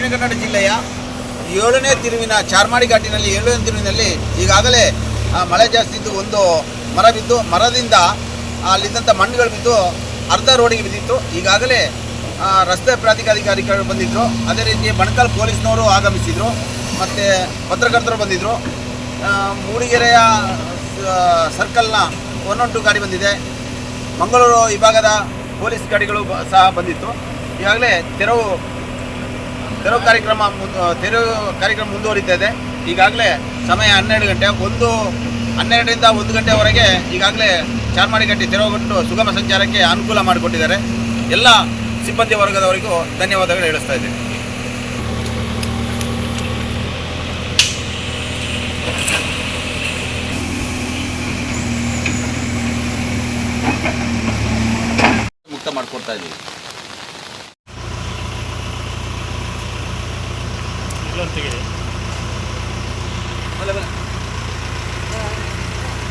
ದಕ್ಷಿಣ ಕನ್ನಡ ಜಿಲ್ಲೆಯ 7ನೇ ತಿರುವಿನ ಚಾರ್ಮಾಡಿ ಘಾಟಿನಲ್ಲಿ 7ನೇ ತಿರುವಿನಲ್ಲಿ ಈಗಾಗಲೇ ಮಳೆ ಜಾಸ್ತಿ ಇದ್ದು ಒಂದು ಮರ ಬಿದ್ದು ಮರದಿಂದ ಅಲ್ಲಿದ್ದಂಥ ಮಣ್ಣುಗಳು ಬಿದ್ದು ಅರ್ಧ ರೋಡಿಗೆ ಬಿದ್ದಿತ್ತು. ಈಗಾಗಲೇ ರಸ್ತೆ ಪ್ರಾಧಿಕಾರಿಗಳು ಬಂದಿದ್ದರು, ಅದೇ ರೀತಿ ಬಣಕಲ್ ಪೊಲೀಸ್ನವರು ಆಗಮಿಸಿದರು, ಮತ್ತು ಪತ್ರಕರ್ತರು ಬಂದಿದ್ದರು. ಮೂಡಿಗೆರೆಯ ಸರ್ಕಲ್ನ 112 ಗಾಡಿ ಬಂದಿದೆ, ಮಂಗಳೂರು ವಿಭಾಗದ ಪೊಲೀಸ್ ಗಾಡಿಗಳು ಸಹ ಬಂದಿತ್ತು. ಈಗಾಗಲೇ ತೆರವು ಕಾರ್ಯಕ್ರಮ ಮುಂದುವರಿತಾ ಇದೆ. ಈಗಾಗಲೇ ಸಮಯ 12 ಗಂಟೆ, 12ರಿಂದ 1 ಗಂಟೆವರೆಗೆ ಈಗಾಗಲೇ ಚಾರ್ಮಾಡಿ ಘಾಟಿ ತೆರವುಗೊಟ್ಟು ಸುಗಮ ಸಂಚಾರಕ್ಕೆ ಅನುಕೂಲ ಮಾಡಿಕೊಟ್ಟಿದ್ದಾರೆ. ಎಲ್ಲ ಸಿಬ್ಬಂದಿ ವರ್ಗದವರಿಗೂ ಧನ್ಯವಾದಗಳು ಹೇಳಿಸ್ತಾ ಇದ್ದೀನಿ. ಮುಕ್ತ ಮಾಡಿಕೊಡ್ತಾ ಇದ್ದೀವಿ.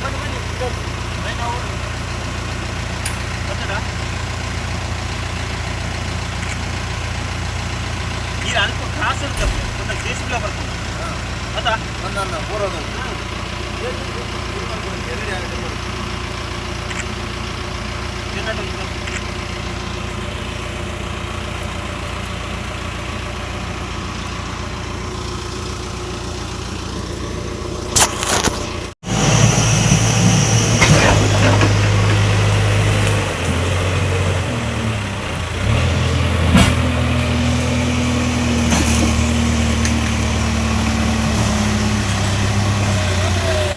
ಬನ್ನಿ